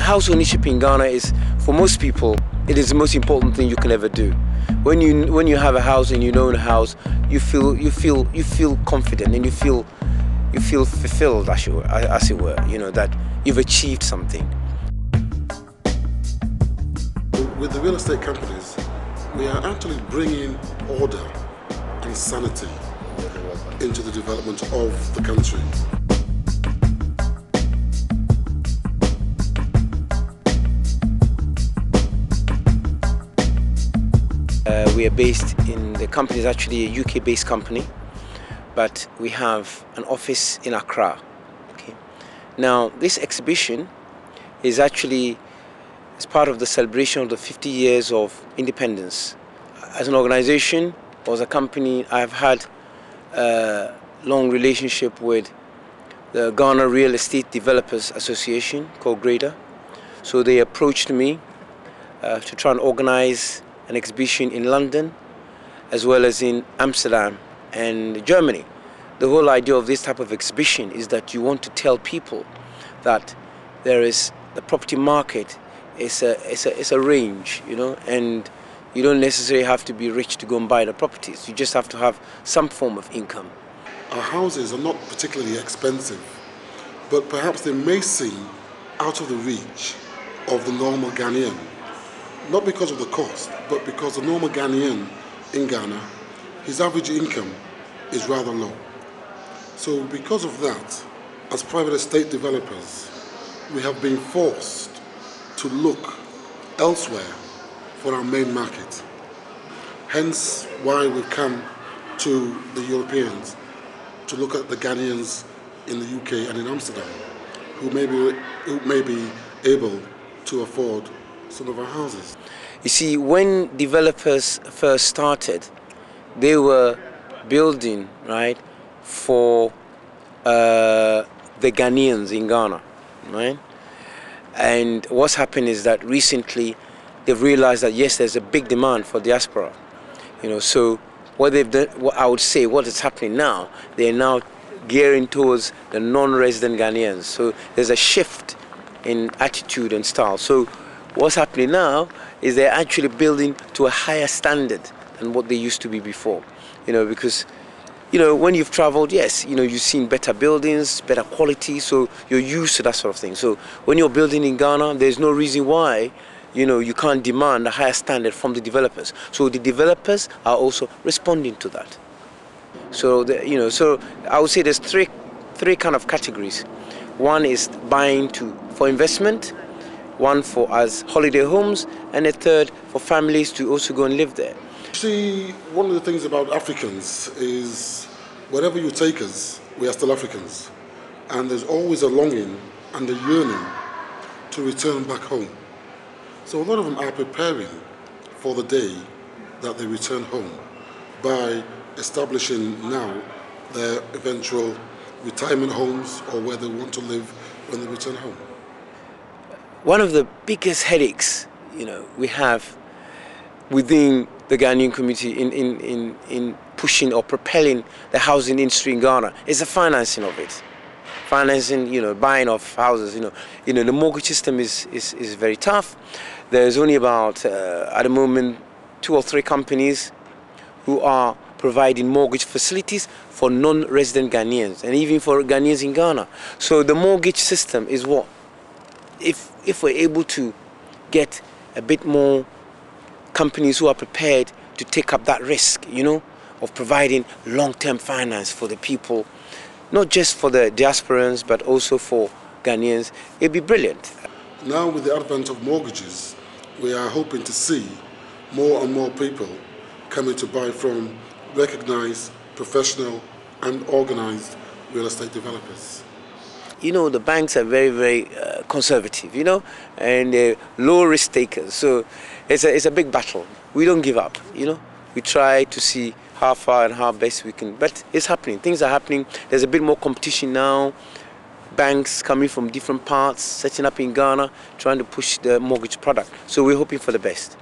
house ownership in Ghana is, for most people, it is the most important thing you can ever do. When you have a house and you own a house, you feel confident and you feel fulfilled, as it were. You know that you've achieved something. With the real estate companies, we are actually bringing order and sanity into the development of the country. We are based in, the company is actually a UK-based company, but we have an office in Accra. Okay. Now, this exhibition is actually as part of the celebration of the 50 years of independence. As an organization, or as a company, I've had a long relationship with the Ghana Real Estate Developers Association, called GREDA. So they approached me to try and organize an exhibition in London, as well as in Amsterdam and Germany. The whole idea of this type of exhibition is that you want to tell people that there is the property market is a range, you know, and you don't necessarily have to be rich to go and buy the properties. You just have to have some form of income. Our houses are not particularly expensive, but perhaps they may seem out of the reach of the normal Ghanaian. Not because of the cost, but because the normal Ghanaian in Ghana, his average income is rather low. So because of that, as private estate developers, we have been forced to look elsewhere for our main market. Hence why we've come to the Europeans to look at the Ghanaians in the UK and in Amsterdam, who may be able to afford some of our houses. You see, when developers first started, they were building, right, for the Ghanaians in Ghana, right? And what's happened is that recently they've realized that yes, there's a big demand for diaspora, you know. So what they've done, what I would say, what is happening now, they're now gearing towards the non-resident Ghanaians. So there's a shift in attitude and style. So what's happening now is they're actually building to a higher standard than what they used to be before, you know, because, you know, when you've traveled, yes, you know, you've seen better buildings, better quality, so you're used to that sort of thing. So when you're building in Ghana, there's no reason why, you know, you can't demand a higher standard from the developers. So the developers are also responding to that. So, you know, so I would say there's three kind of categories. One is buying for investment, one for as holiday homes, and a third for families to also go and live there. See, one of the things about Africans is wherever you take us, we are still Africans. And there's always a longing and a yearning to return back home. So a lot of them are preparing for the day that they return home by establishing now their eventual retirement homes or where they want to live when they return home. One of the biggest headaches, you know, we have within the Ghanaian community in pushing or propelling the housing industry in Ghana is the financing of it. Financing, you know, buying of houses, you know, the mortgage system is very tough. There's only about, at the moment, 2 or 3 companies who are providing mortgage facilities for non-resident Ghanaians and even for Ghanaians in Ghana. So the mortgage system is what? If we're able to get a bit more companies who are prepared to take up that risk, you know, of providing long-term finance for the people, not just for the diasporans, but also for Ghanaians, it'd be brilliant. Now with the advent of mortgages, we are hoping to see more and more people coming to buy from recognized, professional, and organized real estate developers. You know, the banks are very, very conservative, you know, and low risk takers. So it's a big battle. We don't give up, you know. We try to see how far and how best we can, but it's happening. Things are happening. There's a bit more competition now. Banks coming from different parts, setting up in Ghana, trying to push the mortgage product. So we're hoping for the best.